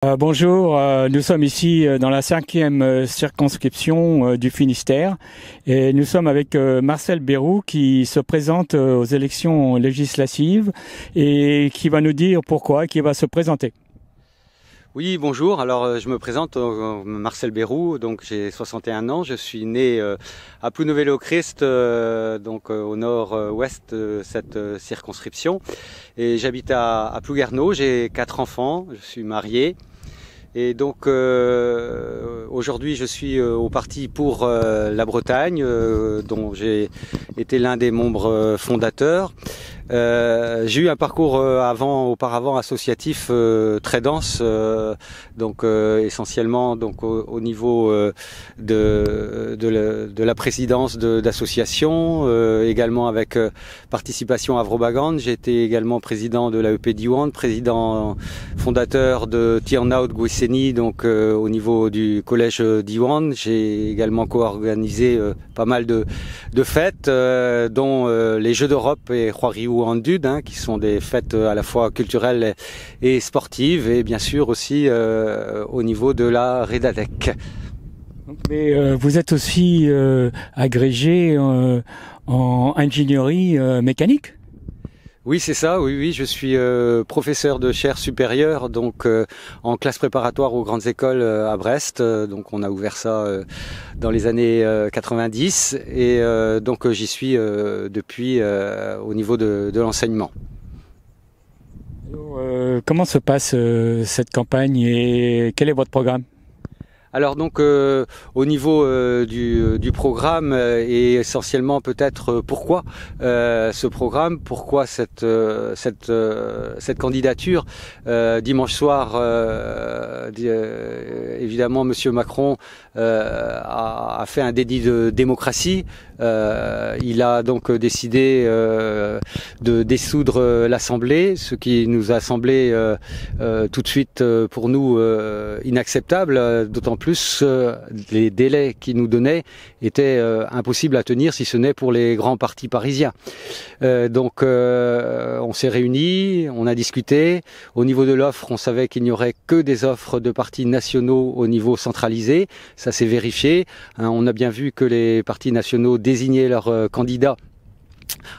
Bonjour, nous sommes ici dans la 5e circonscription du Finistère et nous sommes avec Marcel Bérou qui se présente aux élections législatives et qui va nous dire pourquoi, qui va se présenter. Oui, bonjour. Alors, je me présente, Marcel Bérou, donc j'ai 61 ans. Je suis né à Plounévez-le-Christ, au nord-ouest de cette circonscription. Et j'habite à Plouguerneau. J'ai 4 enfants. Je suis marié. Et donc, aujourd'hui, je suis au Parti pour la Bretagne, dont j'ai été l'un des membres fondateurs. J'ai eu un parcours auparavant associatif très dense, essentiellement au niveau de la présidence d'associations, également avec participation à Vrobagand. J'ai été également président de l'AEP Diwan, président fondateur de Tiernaut Gouisseni, au niveau du collège Diwan. J'ai également co-organisé pas mal de fêtes, dont les Jeux d'Europe et Roiriou en Dude, qui sont des fêtes à la fois culturelles et sportives, et bien sûr aussi au niveau de la Redadec. Mais vous êtes aussi agrégé en ingénierie mécanique ? Oui, c'est ça. Oui, je suis professeur de chaire supérieure, en classe préparatoire aux grandes écoles à Brest. On a ouvert ça dans les années 90, et j'y suis depuis au niveau de l'enseignement. Alors, comment se passe cette campagne et quel est votre programme ? Alors au niveau du programme, et essentiellement peut-être pourquoi ce programme, pourquoi cette candidature. Dimanche soir, évidemment, Monsieur Macron a fait un déni de démocratie. Il a donc décidé de dissoudre l'Assemblée, ce qui nous a semblé tout de suite pour nous inacceptable, d'autant plus les délais qu'il nous donnait étaient impossibles à tenir, si ce n'est pour les grands partis parisiens. On s'est réunis, on a discuté. Au niveau de l'offre, on savait qu'il n'y aurait que des offres de partis nationaux au niveau centralisé. Ça s'est vérifié. On a bien vu que les partis nationaux désignaient leurs candidats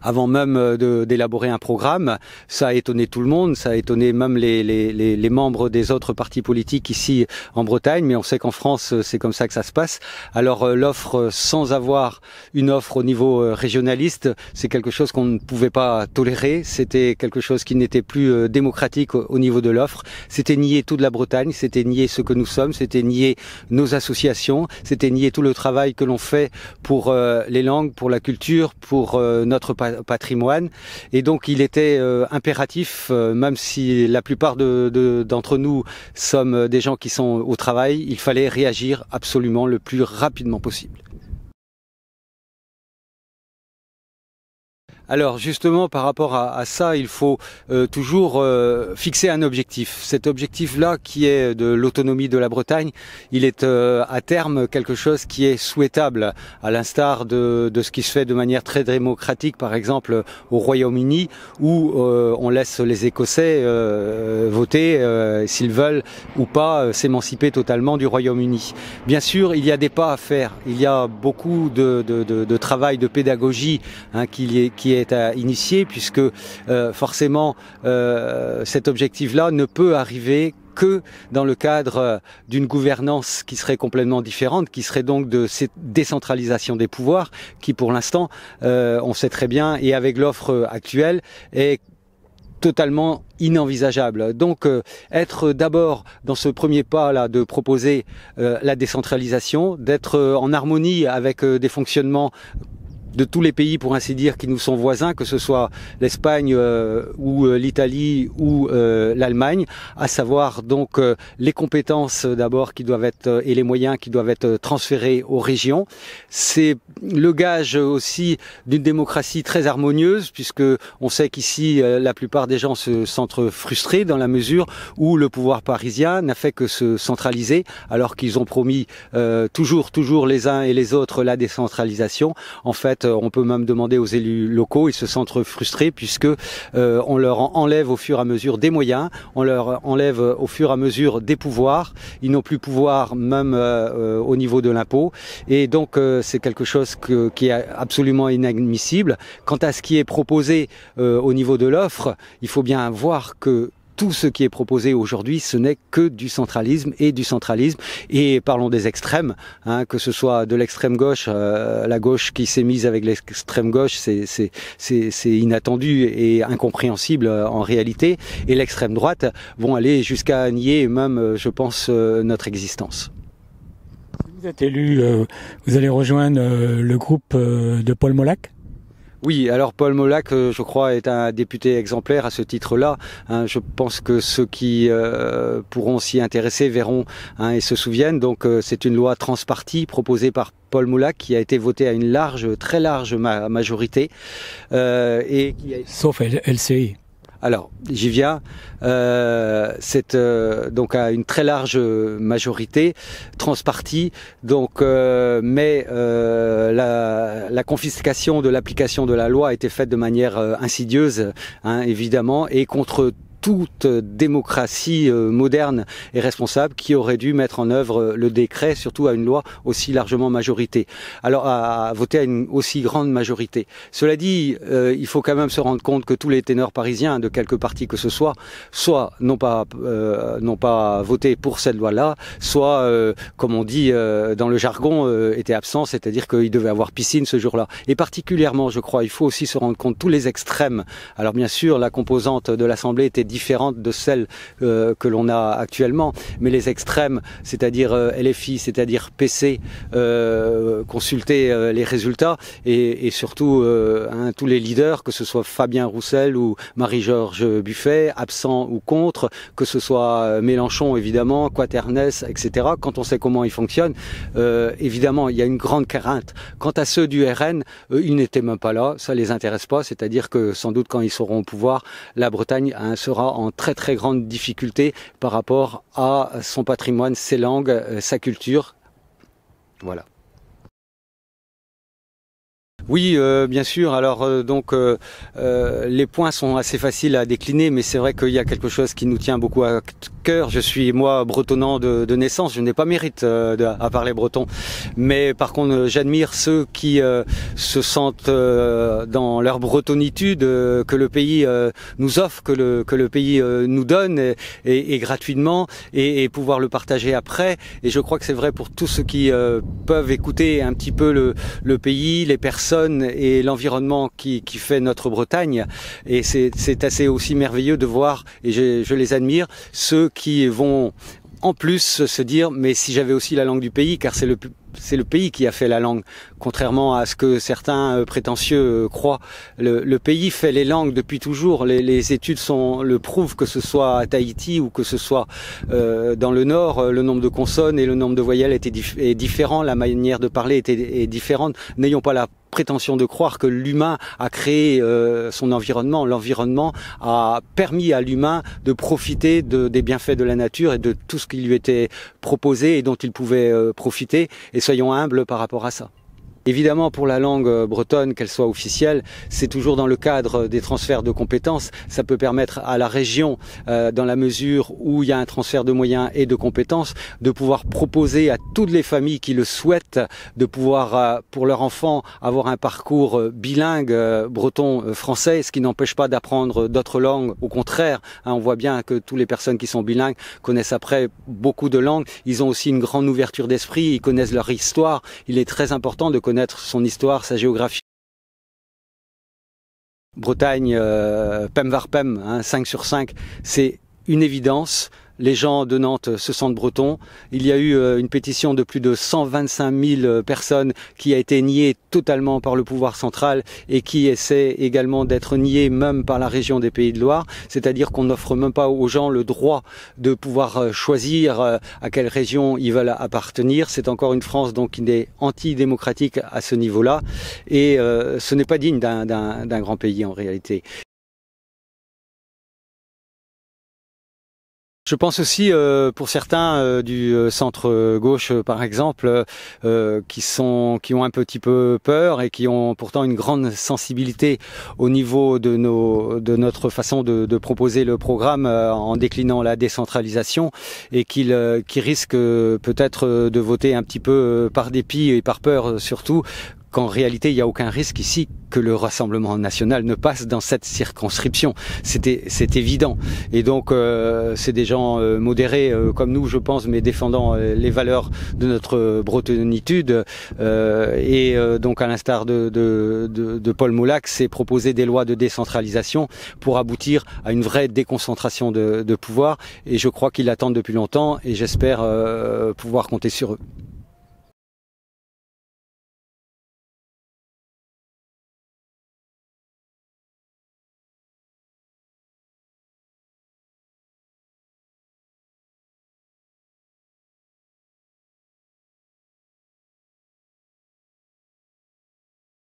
avant même d'élaborer un programme. Ça a étonné tout le monde, ça a étonné même les membres des autres partis politiques ici en Bretagne, mais on sait qu'en France, c'est comme ça que ça se passe. Alors l'offre sans avoir une offre au niveau régionaliste, c'est quelque chose qu'on ne pouvait pas tolérer, c'était quelque chose qui n'était plus démocratique au niveau de l'offre. C'était nier toute la Bretagne, c'était nier ce que nous sommes, c'était nier nos associations, c'était nier tout le travail que l'on fait pour les langues, pour la culture, pour notre patrimoine. Et donc il était impératif, même si la plupart d'entre nous sommes des gens qui sont au travail, il fallait réagir absolument le plus rapidement possible. Alors justement, par rapport à ça, il faut toujours fixer un objectif. Cet objectif-là, qui est de l'autonomie de la Bretagne, il est à terme quelque chose qui est souhaitable, à l'instar de ce qui se fait de manière très démocratique, par exemple au Royaume-Uni, où on laisse les Écossais voter s'ils veulent ou pas s'émanciper totalement du Royaume-Uni. Bien sûr, il y a des pas à faire. Il y a beaucoup de travail de pédagogie qui est à initier, puisque forcément cet objectif-là ne peut arriver que dans le cadre d'une gouvernance qui serait complètement différente, qui serait donc de cette décentralisation des pouvoirs, qui pour l'instant, on sait très bien, et avec l'offre actuelle, est totalement inenvisageable. Donc être d'abord dans ce premier pas là de proposer la décentralisation, d'être en harmonie avec des fonctionnements de tous les pays, pour ainsi dire, qui nous sont voisins, que ce soit l'Espagne ou l'Italie ou l'Allemagne, à savoir donc les compétences d'abord qui doivent être et les moyens qui doivent être transférés aux régions. C'est le gage aussi d'une démocratie très harmonieuse, puisque on sait qu'ici la plupart des gens se sentent frustrés dans la mesure où le pouvoir parisien n'a fait que se centraliser, alors qu'ils ont promis toujours les uns et les autres la décentralisation. En fait, fait, on peut même demander aux élus locaux, ils se sentent frustrés puisque on leur enlève au fur et à mesure des moyens, on leur enlève au fur et à mesure des pouvoirs. Ils n'ont plus pouvoir même au niveau de l'impôt. Et donc, c'est quelque chose qui est absolument inadmissible. Quant à ce qui est proposé au niveau de l'offre, il faut bien voir que tout ce qui est proposé aujourd'hui, ce n'est que du centralisme et du centralisme. Et parlons des extrêmes, hein, que ce soit de l'extrême gauche, la gauche qui s'est mise avec l'extrême gauche, c'est inattendu et incompréhensible en réalité. Et l'extrême droite vont aller jusqu'à nier même, je pense, notre existence. Si vous êtes élu, vous allez rejoindre le groupe de Paul Molac ? Oui, alors Paul Molac, je crois, est un député exemplaire à ce titre-là. Hein, je pense que ceux qui pourront s'y intéresser verront et se souviennent. Donc c'est une loi transpartie proposée par Paul Molac qui a été votée à une très large majorité. Et qui a... Sauf LCI. Alors, j'y viens. C'est donc à une très large majorité, transpartie. Donc, mais la confiscation de l'application de la loi a été faite de manière insidieuse, hein, évidemment, et contre toute démocratie moderne et responsable qui aurait dû mettre en œuvre le décret, surtout à une loi aussi largement majorité. Alors à voter à une aussi grande majorité. Cela dit, il faut quand même se rendre compte que tous les ténors parisiens de quelque parti que ce soit n'ont pas voté pour cette loi-là, soit, comme on dit dans le jargon, étaient absents, c'est-à-dire qu'ils devaient avoir piscine ce jour-là. Et particulièrement, je crois, il faut aussi se rendre compte tous les extrêmes. Alors bien sûr, la composante de l'Assemblée était différente de celle que l'on a actuellement, mais les extrêmes, c'est-à-dire LFI, c'est-à-dire PC, consulter les résultats et surtout tous les leaders, que ce soit Fabien Roussel ou Marie-Georges Buffet, absents ou contre, que ce soit Mélenchon évidemment, Quaternens, etc. Quand on sait comment ils fonctionnent, évidemment il y a une grande crainte. Quant à ceux du RN, ils n'étaient même pas là, ça les intéresse pas, c'est-à-dire que sans doute quand ils seront au pouvoir, la Bretagne sera en très très grande difficulté par rapport à son patrimoine, ses langues, sa culture. Voilà. Oui, bien sûr. Alors les points sont assez faciles à décliner, mais c'est vrai qu'il y a quelque chose qui nous tient beaucoup à cœur. Je suis moi bretonnant de naissance, je n'ai pas mérite à parler breton, mais par contre j'admire ceux qui se sentent dans leur bretonitude que le pays nous offre, que le pays nous donne et gratuitement et pouvoir le partager après. Et je crois que c'est vrai pour tous ceux qui peuvent écouter un petit peu le pays, les personnes et l'environnement qui fait notre Bretagne. Et c'est assez aussi merveilleux de voir, et je les admire, ceux qui vont en plus se dire mais si j'avais aussi la langue du pays, car c'est le pays qui a fait la langue, contrairement à ce que certains prétentieux croient. Le pays fait les langues depuis toujours. Les études le prouvent, que ce soit à Tahiti ou que ce soit dans le Nord, le nombre de consonnes et le nombre de voyelles est différent, la manière de parler est différente. N'ayons pas la prétention de croire que l'humain a créé son environnement. L'environnement a permis à l'humain de profiter des bienfaits de la nature et de tout ce qui lui était proposé et dont il pouvait profiter. Et soyons humbles par rapport à ça. Évidemment, pour la langue bretonne, qu'elle soit officielle, c'est toujours dans le cadre des transferts de compétences. Ça peut permettre à la région, dans la mesure où il y a un transfert de moyens et de compétences, de pouvoir proposer à toutes les familles qui le souhaitent, de pouvoir, pour leurs enfants, avoir un parcours bilingue breton-français, ce qui n'empêche pas d'apprendre d'autres langues. Au contraire, on voit bien que toutes les personnes qui sont bilingues connaissent après beaucoup de langues. Ils ont aussi une grande ouverture d'esprit, ils connaissent leur histoire. Il est très important de connaître son histoire, sa géographie. Bretagne, Pem var Pem, 5 sur 5, c'est une évidence. Les gens de Nantes se sentent bretons. Il y a eu une pétition de plus de 125 000 personnes qui a été niée totalement par le pouvoir central et qui essaie également d'être niée même par la région des Pays de Loire. C'est-à-dire qu'on n'offre même pas aux gens le droit de pouvoir choisir à quelle région ils veulent appartenir. C'est encore une France donc qui est antidémocratique à ce niveau-là. Et ce n'est pas digne d'un grand pays en réalité. Je pense aussi pour certains du centre gauche par exemple qui ont un petit peu peur et qui ont pourtant une grande sensibilité au niveau de notre façon de proposer le programme en déclinant la décentralisation et qui risquent peut-être de voter un petit peu par dépit et par peur surtout, qu'en réalité il n'y a aucun risque ici que le Rassemblement national ne passe dans cette circonscription. C'est évident. Et donc c'est des gens modérés comme nous, je pense, mais défendant les valeurs de notre bretonitude. Donc à l'instar de Paul Moulac, c'est proposer des lois de décentralisation pour aboutir à une vraie déconcentration de pouvoir. Et je crois qu'ils l'attendent depuis longtemps et j'espère pouvoir compter sur eux.